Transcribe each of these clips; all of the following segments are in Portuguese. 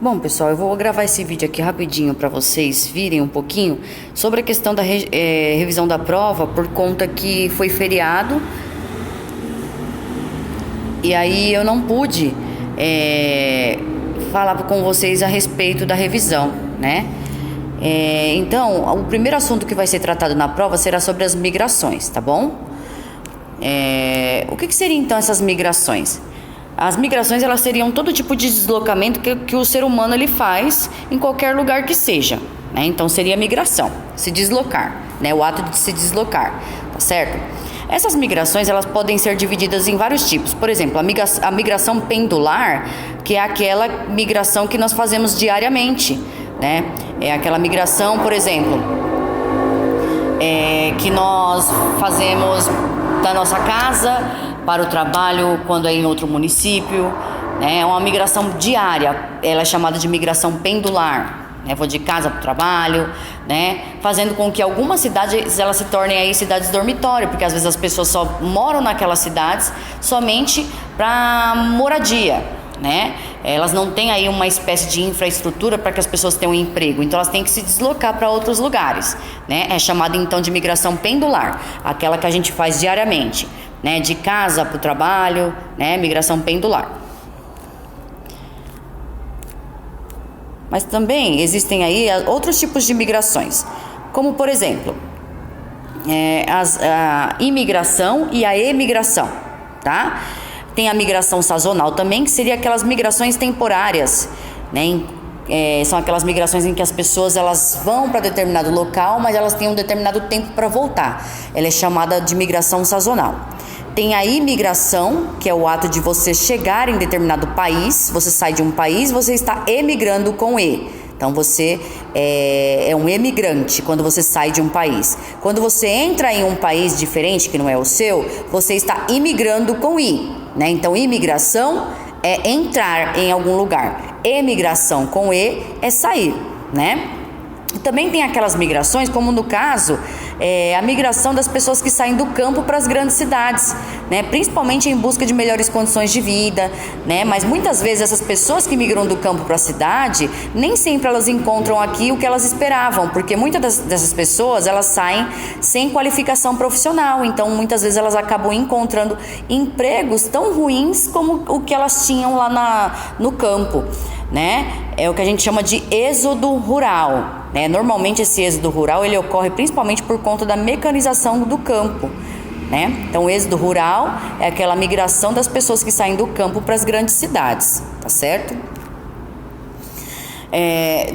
Bom, pessoal, eu vou gravar esse vídeo aqui rapidinho para vocês virem um pouquinho sobre a questão da revisão da prova, por conta que foi feriado e aí eu não pude falar com vocês a respeito da revisão, né? Então, o primeiro assunto que vai ser tratado na prova será sobre as migrações, tá bom? O que seriam então essas migrações? As migrações, elas seriam todo tipo de deslocamento que o ser humano ele faz em qualquer lugar que seja, né? Então seria migração, se deslocar, né? O ato de se deslocar, tá certo? Essas migrações, elas podem ser divididas em vários tipos. Por exemplo, a migração pendular, que é aquela migração que nós fazemos diariamente, né? É aquela migração, por exemplo, que nós fazemos da nossa casa para o trabalho quando é em outro município, né? É uma migração diária, ela é chamada de migração pendular, né? Vou de casa para o trabalho, né? Fazendo com que algumas cidades elas se tornem aí cidades dormitório, porque às vezes as pessoas só moram naquelas cidades somente para moradia, né? Elas não têm aí uma espécie de infraestrutura para que as pessoas tenham um emprego, então elas têm que se deslocar para outros lugares, né? É chamada então de migração pendular, aquela que a gente faz diariamente, né? De casa para o trabalho, né? Migração pendular. Mas também existem aí outros tipos de migrações, como por exemplo, a imigração e a emigração, tá? Tem a migração sazonal também, que seria aquelas migrações temporárias, né? São aquelas migrações em que as pessoas elas vão para determinado local, mas elas têm um determinado tempo para voltar. Ela é chamada de migração sazonal. Tem a imigração, que é o ato de você chegar em determinado país. Você sai de um país, você está emigrando com E. Então você é um emigrante quando você sai de um país. Quando você entra em um país diferente, que não é o seu, você está imigrando com I, né? Então imigração é entrar em algum lugar. Emigração com E é sair, né? Também tem aquelas migrações, como no caso, a migração das pessoas que saem do campo para as grandes cidades, né? Principalmente em busca de melhores condições de vida, né? Mas muitas vezes essas pessoas que migram do campo para a cidade, nem sempre elas encontram aqui o que elas esperavam, porque muitas dessas pessoas, elas saem sem qualificação profissional, então muitas vezes elas acabam encontrando empregos tão ruins como o que elas tinham lá no campo, né? É o que a gente chama de êxodo rural, né? Normalmente esse êxodo rural ele ocorre principalmente por conta da mecanização do campo, né? Então o êxodo rural é aquela migração das pessoas que saem do campo para as grandes cidades, tá certo?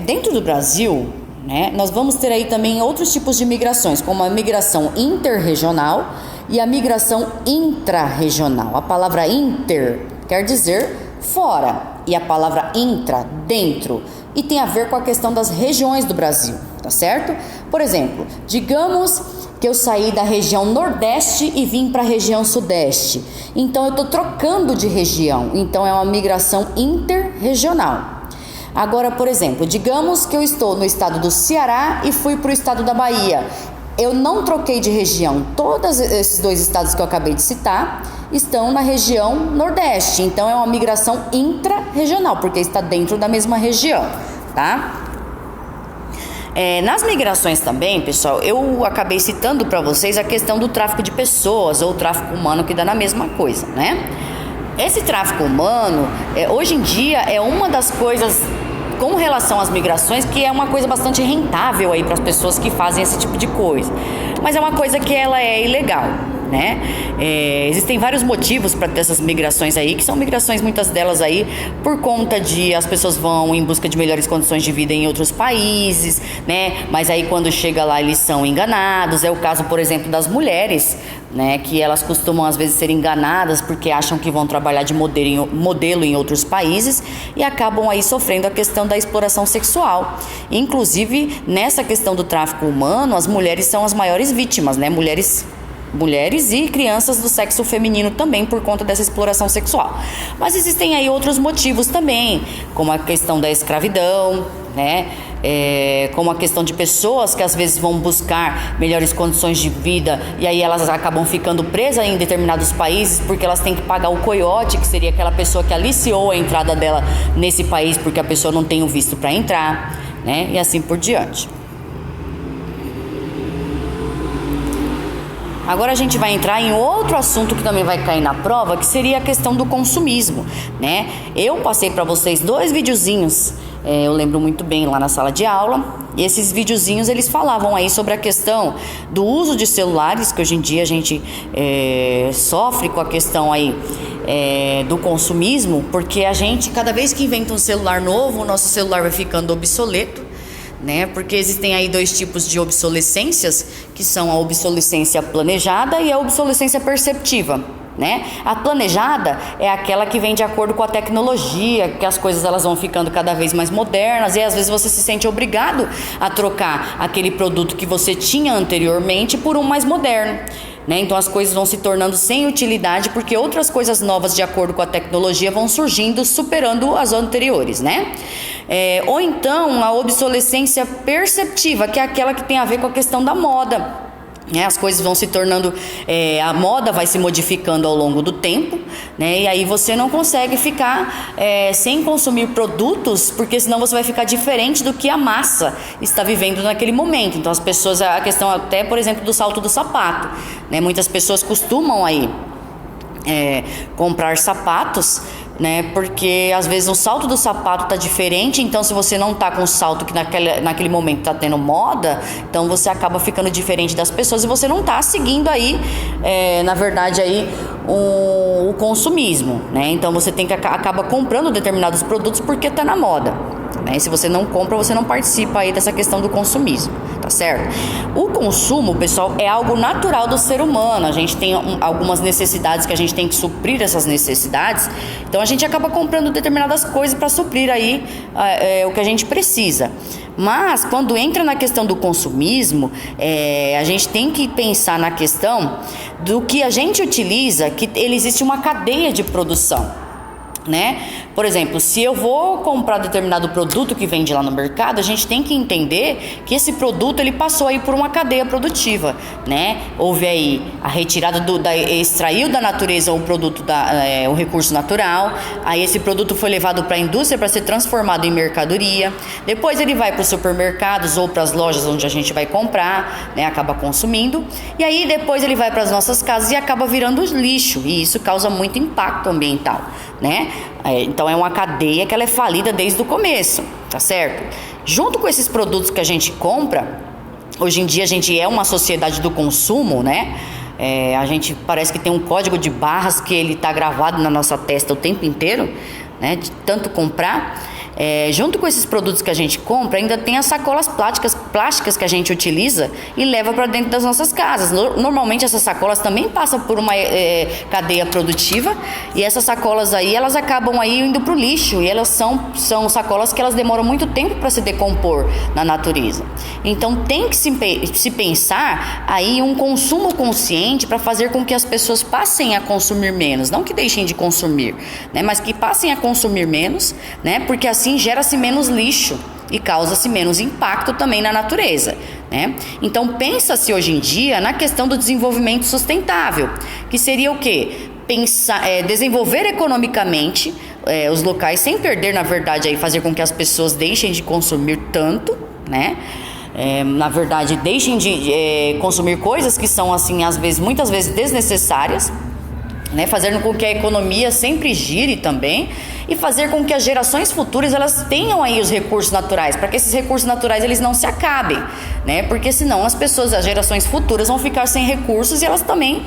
Dentro do Brasil, né, nós vamos ter aí também outros tipos de migrações, como a migração interregional e a migração intrarregional. A palavra inter quer dizer fora e a palavra intra, dentro, e tem a ver com a questão das regiões do Brasil, tá certo? Por exemplo, digamos que eu saí da região Nordeste e vim para a região Sudeste, então eu estou trocando de região, então é uma migração interregional. Agora, por exemplo, digamos que eu estou no estado do Ceará e fui para o estado da Bahia. Eu não troquei de região. Todos esses dois estados que eu acabei de citar estão na região Nordeste. Então é uma migração intra-regional, porque está dentro da mesma região, tá? Nas migrações também, pessoal, eu acabei citando para vocês a questão do tráfico de pessoas ou tráfico humano, que dá na mesma coisa, né? Esse tráfico humano, hoje em dia, é uma das coisas com relação às migrações, que é uma coisa bastante rentável aí para as pessoas que fazem esse tipo de coisa. Mas é uma coisa que ela é ilegal, né? Existem vários motivos para ter essas migrações aí, que são migrações, muitas delas aí, por conta de as pessoas vão em busca de melhores condições de vida em outros países, né? Mas aí quando chega lá eles são enganados. É o caso, por exemplo, das mulheres, né? Que elas costumam às vezes ser enganadas porque acham que vão trabalhar de modelo em outros países e acabam aí sofrendo a questão da exploração sexual. Inclusive, nessa questão do tráfico humano, as mulheres são as maiores vítimas, né? Mulheres e crianças do sexo feminino também, por conta dessa exploração sexual. Mas existem aí outros motivos também, como a questão da escravidão, né? Como a questão de pessoas que às vezes vão buscar melhores condições de vida e aí elas acabam ficando presas em determinados países porque elas têm que pagar o coiote, que seria aquela pessoa que aliciou a entrada dela nesse país porque a pessoa não tem o visto para entrar, né? E assim por diante. Agora a gente vai entrar em outro assunto que também vai cair na prova, que seria a questão do consumismo, né? Eu passei para vocês 2 videozinhos, eu lembro muito bem lá na sala de aula, e esses videozinhos eles falavam aí sobre a questão do uso de celulares, que hoje em dia a gente sofre com a questão aí do consumismo, porque a gente, cada vez que inventa um celular novo, o nosso celular vai ficando obsoleto, né? Porque existem aí 2 tipos de obsolescências, que são a obsolescência planejada e a obsolescência perceptiva, né? A planejada é aquela que vem de acordo com a tecnologia, que as coisas elas vão ficando cada vez mais modernas e às vezes você se sente obrigado a trocar aquele produto que você tinha anteriormente por um mais moderno, né? Então as coisas vão se tornando sem utilidade porque outras coisas novas de acordo com a tecnologia vão surgindo, superando as anteriores, né? Ou então a obsolescência perceptiva, que é aquela que tem a ver com a questão da moda. As coisas vão se tornando, a moda vai se modificando ao longo do tempo, né? E aí você não consegue ficar sem consumir produtos, porque senão você vai ficar diferente do que a massa está vivendo naquele momento. Então as pessoas, a questão até, por exemplo, do salto do sapato, né? Muitas pessoas costumam aí comprar sapatos, né? Porque às vezes o salto do sapato tá diferente, então se você não tá com o salto que naquele momento tá tendo moda, então você acaba ficando diferente das pessoas e você não tá seguindo aí, na verdade aí o consumismo, né? Então você acaba comprando determinados produtos porque tá na moda, né? E se você não compra, você não participa aí dessa questão do consumismo, tá certo? O consumo, pessoal, é algo natural do ser humano. A gente tem algumas necessidades que a gente tem que suprir essas necessidades, então a gente acaba comprando determinadas coisas para suprir aí o que a gente precisa. Mas quando entra na questão do consumismo, a gente tem que pensar na questão do que a gente utiliza, que existe uma cadeia de produção, né? Por exemplo, se eu vou comprar determinado produto que vende lá no mercado, a gente tem que entender que esse produto ele passou aí por uma cadeia produtiva, né? Houve aí a retirada extraiu da natureza o produto o recurso natural, aí esse produto foi levado para a indústria para ser transformado em mercadoria, depois ele vai para os supermercados ou para as lojas onde a gente vai comprar, né? Acaba consumindo, e aí depois ele vai para as nossas casas e acaba virando lixo, e isso causa muito impacto ambiental, né? Então é uma cadeia que ela é falida desde o começo, tá certo? Junto com esses produtos que a gente compra, hoje em dia a gente é uma sociedade do consumo, né? A gente parece que tem um código de barras que ele tá gravado na nossa testa o tempo inteiro, né? De tanto comprar. Junto com esses produtos que a gente compra, ainda tem as sacolas plásticas que a gente utiliza e leva para dentro das nossas casas. Normalmente essas sacolas também passam por uma cadeia produtiva e essas sacolas aí, elas acabam aí indo para o lixo e elas são sacolas que elas demoram muito tempo para se decompor na natureza. Então tem que se pensar aí um consumo consciente para fazer com que as pessoas passem a consumir menos, não que deixem de consumir, né, mas que passem a consumir menos, né, porque assim gera-se menos lixo e causa-se menos impacto também na natureza, né? Então pensa-se hoje em dia na questão do desenvolvimento sustentável, que seria o quê? Desenvolver economicamente os locais sem perder, na verdade, aí fazer com que as pessoas deixem de consumir tanto, né? Na verdade, deixem de consumir coisas que são assim, muitas vezes desnecessárias, né? Fazendo com que a economia sempre gire também e fazer com que as gerações futuras elas tenham aí os recursos naturais, para que esses recursos naturais eles não se acabem, né? Porque senão as gerações futuras vão ficar sem recursos e elas também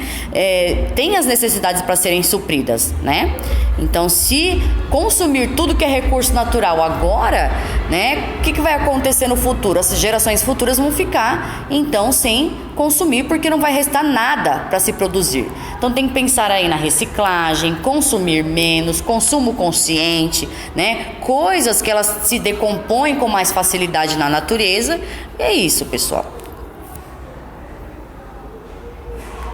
têm as necessidades para serem supridas, né? Então, se consumir tudo que é recurso natural agora, né? O que vai acontecer no futuro? As gerações futuras vão ficar então sem consumir porque não vai restar nada para se produzir. Então tem que pensar aí na reciclagem, consumir menos, consumo consciente, né? Coisas que elas se decompõem com mais facilidade na natureza. E é isso, pessoal.